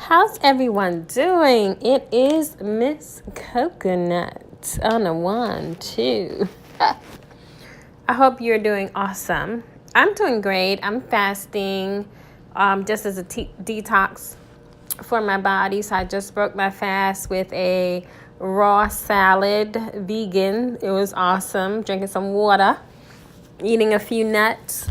How's everyone doing? It is Miss Coconut on a 1, 2. I hope you're doing awesome. I'm doing great. I'm fasting just as a detox for my body. So I just broke my fast with a raw salad, vegan. It was awesome. Drinking some water, eating a few nuts.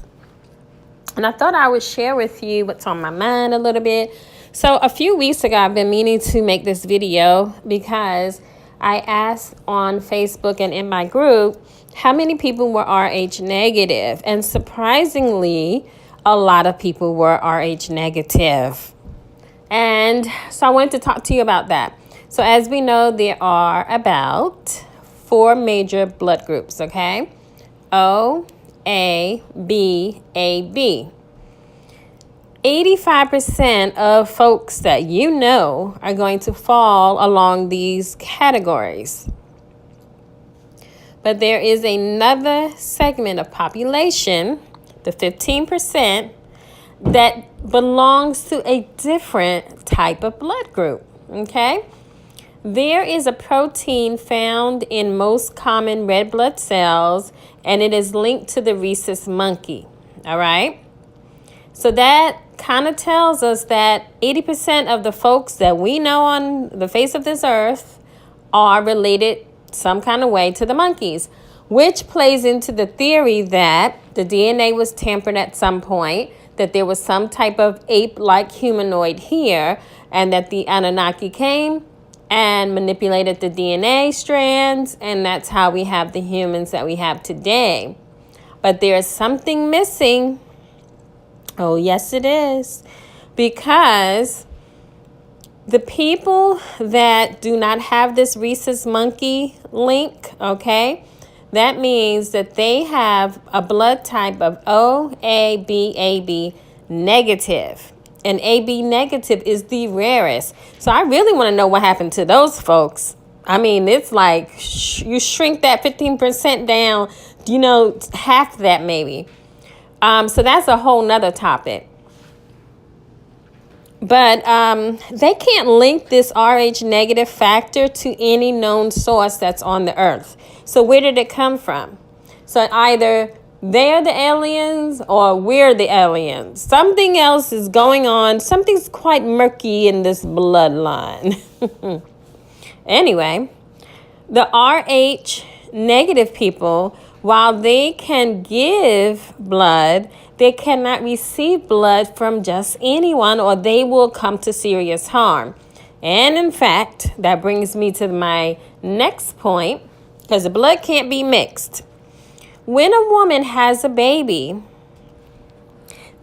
And I thought I would share with you what's on my mind a little bit. So a few weeks ago, I've been meaning to make this video because I asked on Facebook and in my group how many people were RH negative. And surprisingly, a lot of people were RH negative. And so I wanted to talk to you about that. So as we know, there are about 4 major blood groups, okay? O, A, B, AB. 85% of folks that you know are going to fall along these categories. But there is another segment of population, the 15%, that belongs to a different type of blood group, okay? There is a protein found in most common red blood cells, and it is linked to the rhesus monkey, all right? So that kind of tells us that 80% of the folks that we know on the face of this earth are related some kind of way to the monkeys, which plays into the theory that the DNA was tampered at some point, that there was some type of ape-like humanoid here, and that the Anunnaki came and manipulated the DNA strands, and that's how we have the humans that we have today. But there's something missing. Oh, yes, it is. Because the people that do not have this rhesus monkey link, okay, that means that they have a blood type of O, A, B, AB negative. And AB negative is the rarest. So I really want to know what happened to those folks. I mean, it's like you shrink that 15% down, half that maybe. So that's a whole nother topic. But they can't link this RH negative factor to any known source that's on the earth. So where did it come from? So either they're the aliens or we're the aliens. Something else is going on. Something's quite murky in this bloodline. Anyway, the RH negative people, while they can give blood, they cannot receive blood from just anyone or they will come to serious harm. And in fact, that brings me to my next point, because the blood can't be mixed. When a woman has a baby,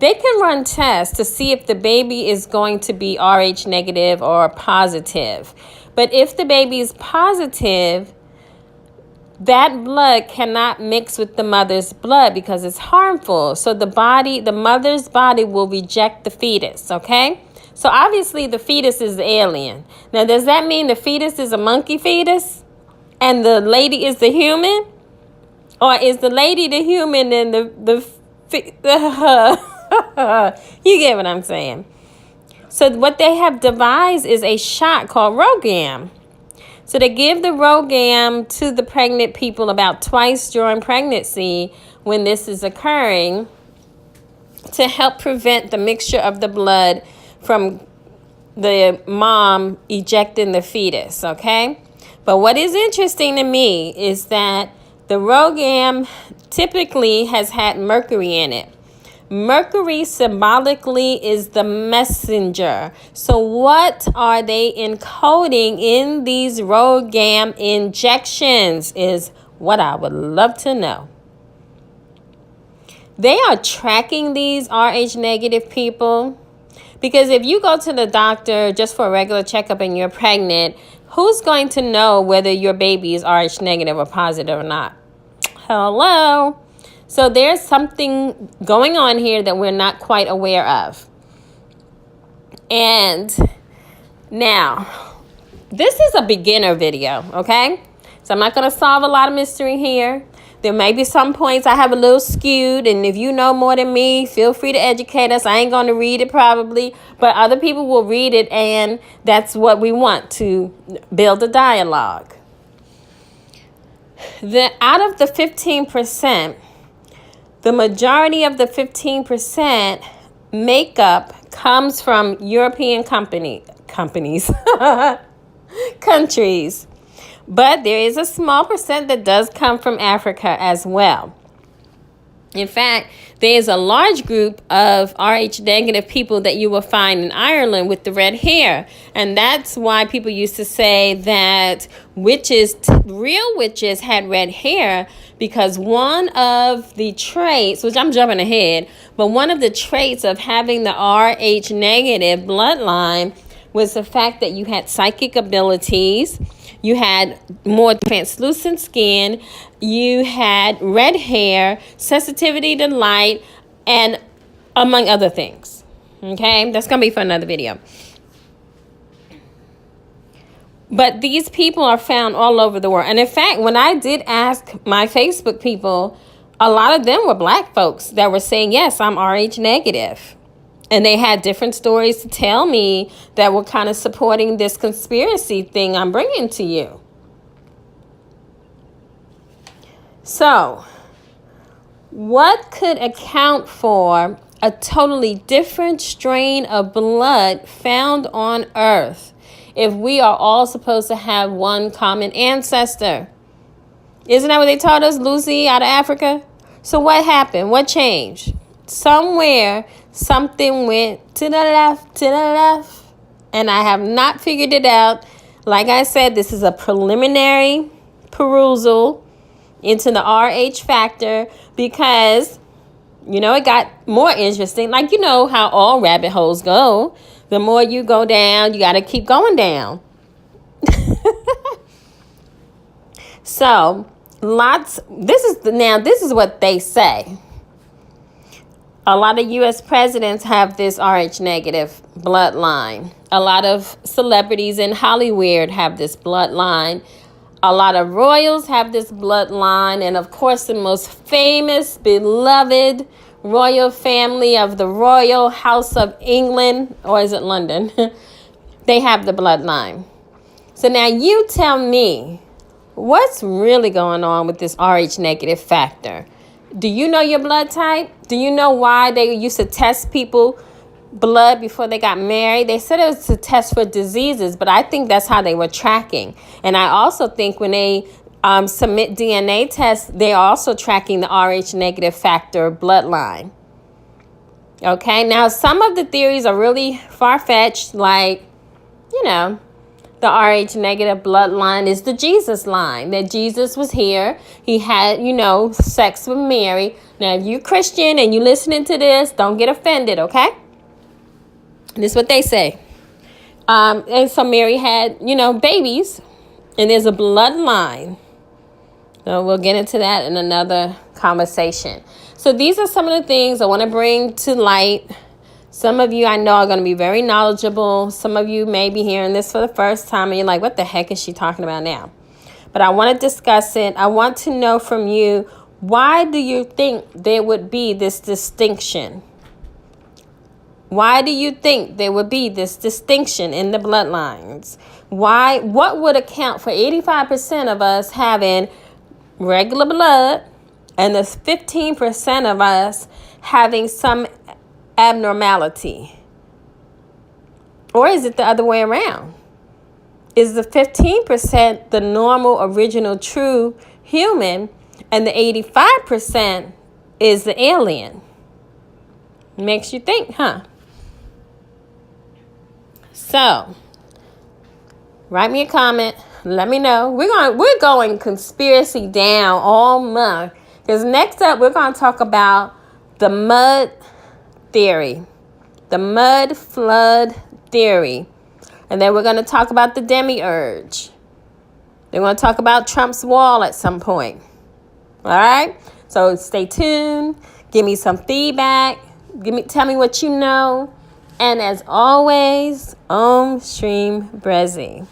they can run tests to see if the baby is going to be RH negative or positive. But if the baby is positive, that blood cannot mix with the mother's blood because it's harmful. So the mother's body will reject the fetus, okay? So obviously the fetus is the alien. Now, does that mean the fetus is a monkey fetus and the lady is the human? Or is the lady the human and you get what I'm saying? So what they have devised is a shot called RhoGAM. So they give the RhoGAM to the pregnant people about twice during pregnancy when this is occurring to help prevent the mixture of the blood from the mom ejecting the fetus, okay? But what is interesting to me is that the RhoGAM typically has had mercury in it. Mercury symbolically is the messenger. So what are they encoding in these RhoGAM injections is what I would love to know. They are tracking these RH negative people because if you go to the doctor just for a regular checkup and you're pregnant, who's going to know whether your baby is RH negative or positive or not? Hello? So there's something going on here that we're not quite aware of. And now, this is a beginner video, okay? So I'm not going to solve a lot of mystery here. There may be some points I have a little skewed, and if you know more than me, feel free to educate us. I ain't going to read it probably, but other people will read it, and that's what we want, to build a dialogue. Out of the 15%, the majority of the 15% makeup comes from European countries. But there is a small percent that does come from Africa as well. In fact, there is a large group of Rh negative people that you will find in Ireland with the red hair. And that's why people used to say that real witches had red hair, because one of the traits, which I'm jumping ahead, but one of the traits of having the Rh negative bloodline was the fact that you had psychic abilities, you had more translucent skin, you had red hair, sensitivity to light, and among other things. Okay, that's going to be for another video. But these people are found all over the world. And in fact, when I did ask my Facebook people, a lot of them were black folks that were saying, yes, I'm Rh negative. And they had different stories to tell me that were kind of supporting this conspiracy thing I'm bringing to you. So, what could account for a totally different strain of blood found on Earth if we are all supposed to have one common ancestor? Isn't that what they taught us, Lucy, out of Africa? So what happened? What changed? Somewhere, something went to the left, and I have not figured it out. Like I said, this is a preliminary perusal into the RH factor, because, it got more interesting. Like, how all rabbit holes go. The more you go down, you got to keep going down. So, this is what they say. A lot of U.S. presidents have this Rh negative bloodline. A lot of celebrities in Hollywood have this bloodline. A lot of royals have this bloodline. And of course, the most famous, beloved royal family of the Royal House of England, or is it London? They have the bloodline. So now you tell me, what's really going on with this Rh negative factor? Do you know your blood type? Do you know why they used to test people blood before they got married? They said it was to test for diseases, but I think that's how they were tracking. And I also think when they submit DNA tests, they're also tracking the Rh negative factor bloodline. Okay, now some of the theories are really far-fetched, like, the Rh negative bloodline is the Jesus line, that Jesus was here. He had, sex with Mary. Now, if you're Christian and you're listening to this, don't get offended, okay? This is what they say. And so Mary had, babies, and there's a bloodline. So we'll get into that in another conversation. So these are some of the things I want to bring to light. Some of you I know are going to be very knowledgeable. Some of you may be hearing this for the first time and you're like, what the heck is she talking about now? But I want to discuss it. I want to know from you, why do you think there would be this distinction? Why do you think there would be this distinction in the bloodlines? What would account for 85% of us having regular blood and the 15% of us having some abnormality? Or is it the other way around? Is the 15% the normal, original, true human, and the 85% is the alien? Makes you think, huh? So, write me a comment. Let me know. We're going conspiracy down all month, because next up we're going to talk about the mud theory, the mud flood theory. And then we're going to talk about the demiurge. They're going to talk about Trump's wall at some point. All right? So stay tuned. Give me some feedback. Tell me what you know. And as always, Om Shrim Brezi.